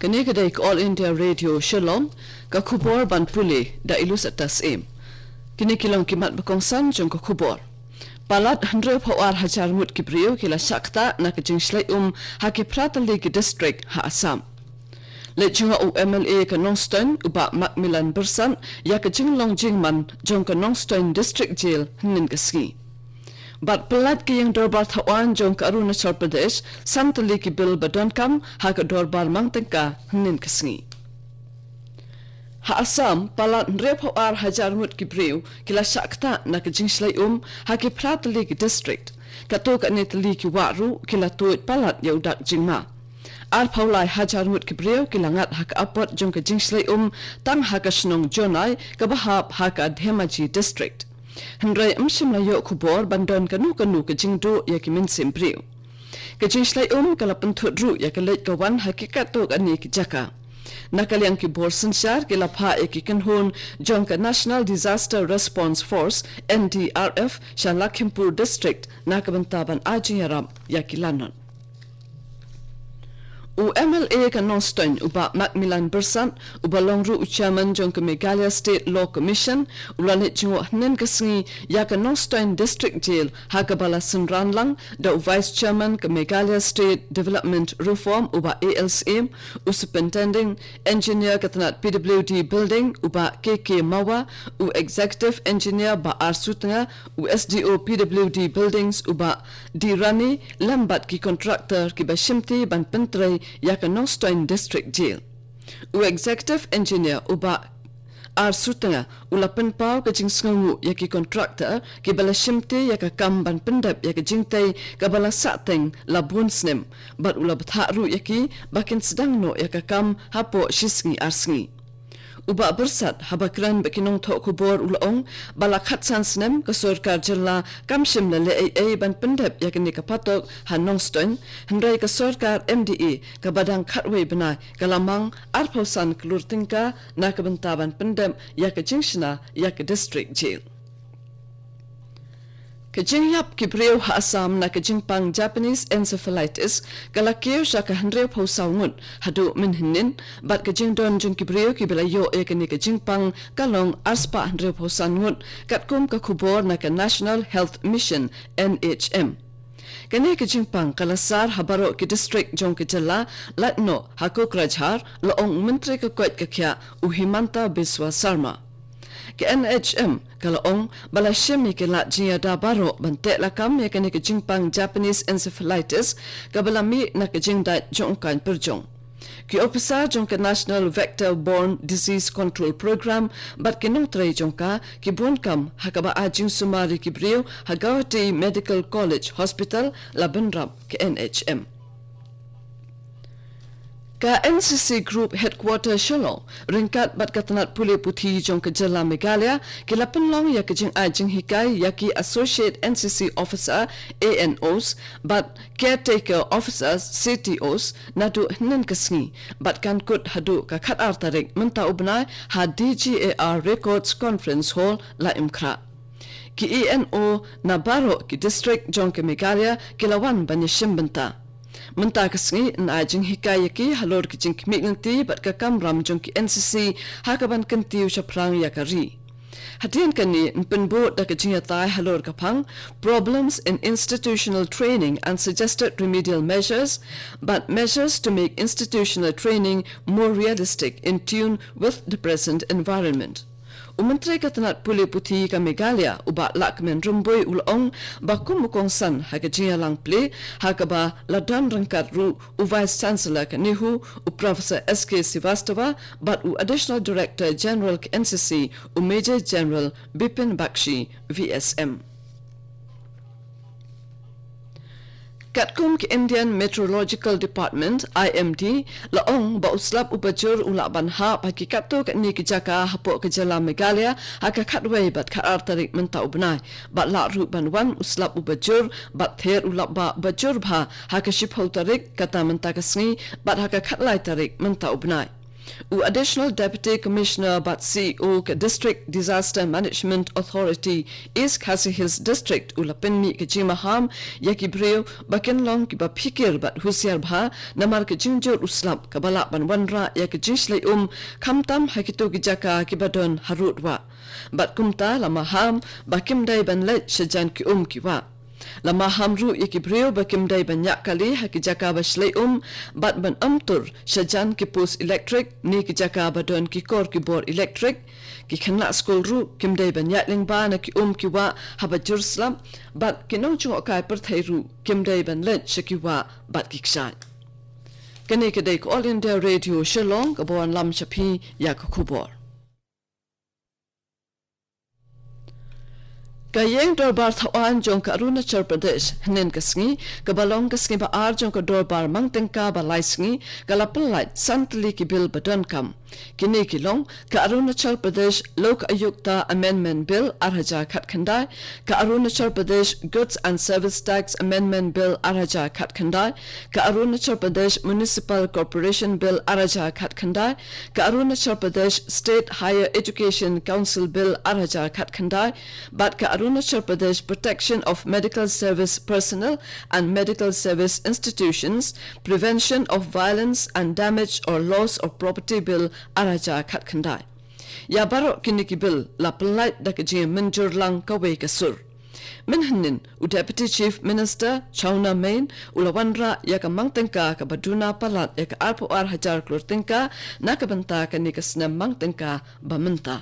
Kanikaday All India Radio Shillong kakubor ban puli da ilus atas kinikilong kimat bakongsan jong kakubor palat 100 hawar hajar mut kibriyo kila sakta na kajingslay haki pratali ki district ha Assam lejunga UMLA ka Nongston uba Macmillan Bersan ya kajinglong jingman jong ka Nongston district jail hinin kaski Bat pelat ki yang dorbar thawan jong ka Arunachal Pradesh samtali ki bil badonkam ha ka dorbar mangtengka hnin kasngi. Ha Assam palat nrep hawar hajar mut ki brew kila sakta na ka jingslay ha ki pratali ki district kato ka netali ki waru kila tuit palat yaudak jingma. Al paulai hajar mut ki brew kila ngat ha ka apot jong ka jingslay tang ha ka Shillong jonai ka bahap ha ka Dhemaji district. Hendrai amshimla yo kubor bandon kanu ka jingdo ya ki min simpriu ka jingslay kala penthudru ya ka leit ka wan hakikat to ani ki jaka nakaliang ki bor sanshar ki lapha e ki kanhon jong ka National Disaster Response Force NDRF Lakhimpur district nakabantaban ajiyaram ya ki lanon UMLA ka Nongston uba Macmillan Bersan uba longru chairman jong ka Meghalaya State Law Commission ulanit jingo hnen kasngi ya ka Nongston District Jail ha ka bala sinranlang da vice chairman ka Meghalaya State Development Reform uba ALCM superintending engineer ka tanat PWD building uba KK Mawa executive engineer ba Arsutanga SDO PWD buildings uba Dirani lambat ki contractor ki bashimti ban pentrai ya ka Nongston District Jail. Executive Engineer uba Arsutanga ulapan pau ka jingsngu ya ki contractor ki bala shimte ya ka kamban pendap ya ka jingtai ka bala sateng labun snem bat ula batharu ya ki bakin sedang no ya ka kam hapo shisngi arsngi. Uba bersat habakran bakinong thok kubor ulaong bala khatsan snem ka sarkar jilla kamshim la le ban pendap ya ka patok ha Nongston hendrai ka sarkar MDA ka badang khatwei bana kalamang arpausan klurtingka na ka bantaban pendam ya ka jingshna ya ka district jail Kajingyap kibreo ha Assam na kajingpang Japanese encephalitis kalakir siya ka handreo po saungun hado minhinin bat kajingdon jing kibreo kibilayo e kani kajingpang kalong arspa handreo po sangun katkum kakubor na ka National Health Mission NHM. Kani kajingpang kalasar habaro ki district jong kijala latno hakok rajhar loong menteri kakwat kakya Uhimanta Biswa Sarma. Ke NHM kalaong balashemi ke la jia da baro bante lakam ya kani ke jingpang Japanese encephalitis kabalami na ke jingda jongkan perjong ki officer jong ke National Vector Borne Disease Control Program bat ke nongtre jongka ki bonkam hakaba ajing sumari ki brio Hagawati Medical College Hospital Labenrap ke NHM Ka NCC Group Headquarter Shillong ringkat bat katanat puli puthi jong ke jala Meghalaya kila penlong ya kejing ajing hikai yaki Associate NCC Officer ANOs bat Caretaker Officers CTOs nadu hnen kasngi bat kan kut hadu ka khat artarik menta ubnai ha DGAR Records Conference Hall la imkra ki ENO na baro ki district jong ke Meghalaya kilawan banyashim benta Menta kasngi na ajing hikayaki halor ki jing kmiknti bat ka kamram jong ki NCC hakaban kantiu shaprang yakari. Hatian kani npenbo da ka jing yatai halor kapang problems in institutional training and suggested remedial measures, but measures to make institutional training more realistic in tune with the present environment. Umentri katanat puli puthi ka Meghalaya uba lakmen rumboy ulong bakum mukong san hakajiya lang ple hakaba ladan rangkat ru Vice Chancellor ka Nehu Professor SK Sivastava but Additional Director General ka NCC Major General Bipin Bakshi VSM Katkum ki Indian Meteorological Department IMD laong ba uslap ubajur ulaban ha pakikato ka ni kijaka hapo ka jala Meghalaya haka khatway bat khaar tarik menta ubnai bat la ru banwan uslap ubajur bat ther ulap ba bajur bha haka shiphol tarik kata menta kasngi bat haka khatlai tarik menta ubnai Additional Deputy Commissioner but CEO ke District Disaster Management Authority East Khasi Hills District ulapinmi ke jimaham yaki breu bakenlong ki ba pikir bat husiar bha namar ke jingjor uslap kabala ban wanra yak jinslei kamtam hakito ki jaka ki badon harutwa bat kumta lama ham bakimdai ban let shajan ki ki wa lama hamru iki breu bakimdai banyak kali haki jaka baslei bat ban amtur shajan ki pus electric ni ki jaka badon ki kor ki bor electric ki khanla school ru kimdai banyak lingba na ki ki wa haba jurslam bat kinong chung okai per thairu kimdai ban let shakiwa bat ki kshan kane ke dei All India Radio Shillong kabon lam chapi yak khubor Kayeng dorbar thawan jong ka Arunachal Pradesh hnen kasngi kabalong kasngi ba ar jong ka dorbar mangtengka ba laisngi kalapalai santli ki bil badan kam kini kilong ka Arunachal Pradesh Lok Ayukta Amendment Bill arhaja khat khandai ka Arunachal Pradesh Goods and Service Tax Amendment Bill arhaja khat khandai ka Arunachal Pradesh Municipal Corporation Bill arhaja khat khandai ka Arunachal Pradesh State Higher Education Council Bill arhaja khat khandai bat ka Arunachal Pradesh Protection of Medical Service Personnel and Medical Service Institutions Prevention of Violence and Damage or Loss of Property Bill araja khat khandai ya baro kiniki bill la plai da ke je menjur lang kawe kasur minhanin Deputy Chief Minister Chauna Main ulawanra ya ka mangtengka ka baduna palat ya ka arpo ar hajar klurtengka nakabanta ka nikasna mangtengka bamenta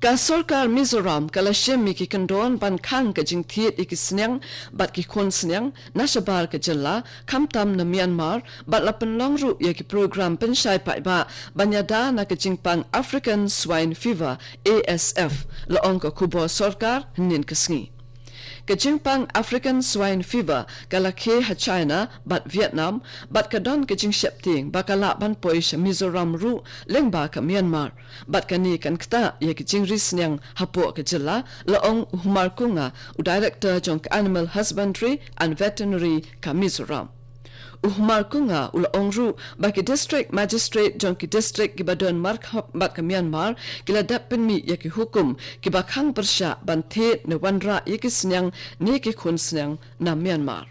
ka sarkar Mizoram kalashim ki kandon ban khang ka jingthiet ikisnyang bat ki khon snyang nashabar ka jilla kamtam na Myanmar bat lapan longru ya ki program penshai pai ba banyada na ka jingpang African Swine Fever ASF la onka kubo sarkar nin kasngi Kajingpang African Swine Fever kalakhe ha China bat Vietnam bat kadon kajing shepting bakala ban poish Mizoram ru lengba ka Myanmar bat kani kan kta ye kajing risnyang hapo ka jilla laong humar kunga director jong Animal Husbandry and Veterinary ka Mizoram Uhmar kunga ula ongru baki district magistrate jonki district gibadon markhap bat ka Myanmar kila dapin mi yaki hukum kibakhang bersya banthe ne wanra yaki snyang ne ki khun snyang na Myanmar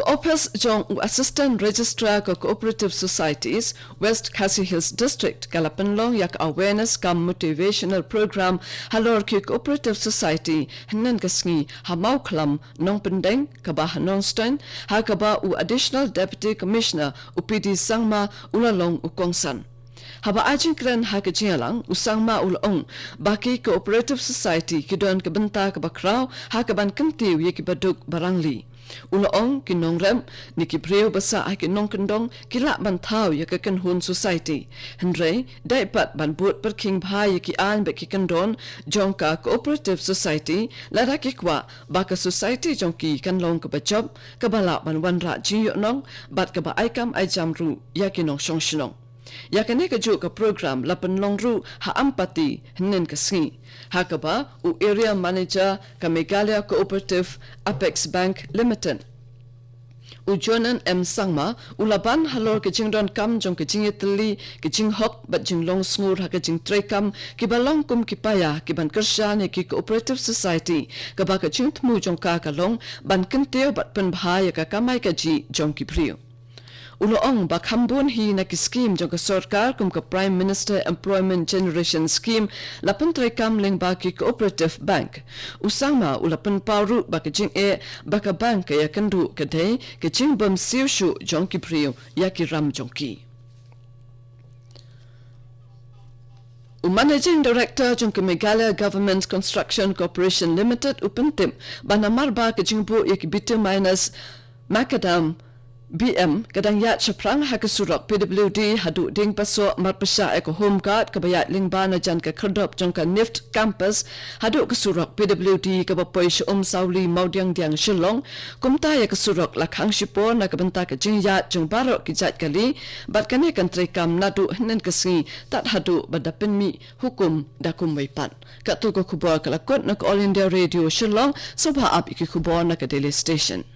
Office jong Assistant Registrar ko Cooperative Societies West Khasi Hills District kalapanlong yak awareness kam motivational program halor ki Cooperative Society hnen kasngi hamau khlam nong pendeng kaba hanonstein ha kaba additional Deputy Commissioner UPD sangma ulalong ukongsan haba ajing kren ha ke jialang usangma ulong baki Cooperative Society kidon kebenta kabakraw ha kaban kentiu yeki baduk barangli Ulaong kinongrem niki breu basa ai kinong kendong kila bantau ya kan hun society hendrei daipat ban but per king bhai ki an be ki kendon jongka Cooperative Society lara ki kwa baka society jongki kan long ka job ka bala ban wanra ji yo nong bat ka ba ai kam ai jamru ya kinong shong shinong yakane ka jo ka program lapan longru ha ampati hnen ka singi hakaba area manager ka Meghalaya Cooperative Apex Bank Limited Jonan M Sangma ulaban halor ke jingdon kam jong ke jingitli ke jinghok bat jinglong sngur ha ke jing trekam ki balong kum ki paya ki ban kersha ne ki Cooperative Society ka ba ka jingtmu jong ka long ban kenteu bat pen bhai ka kamai ka ji jong ki priu Uloong bakhambun hi na ki scheme jong ka sarkar kum ka Prime Minister Employment Generation Scheme lapan trekam ling ba ki Cooperative Bank usangma ulapan paru ba ka jing baka bank ya kandu ka dei ka jing bam siu shu jong ki priu ya ki ram jong ki Managing Director jong ka Meghalaya Government Construction Corporation Limited upentim banamar ba ka jingbu ya ki bitu minus macadam BM kadang yat chaprang hakasurok PWD hadu ding paso marpasya eko home guard kabayat lingba na jan ka kerdop jong ka NIFT campus hadu kasurok PWD kabapoy sauli maudiang diang Shillong kumta ya kasurok lakhang shipor na kabanta ka jingyat jong barok kijat kali bat kane kantre kam nadu hnen kasi tat hadu badapin mi hukum dakum waipat katuko kubor kalakot na All India Radio Shillong sobha up iki kubor na ka Daily Station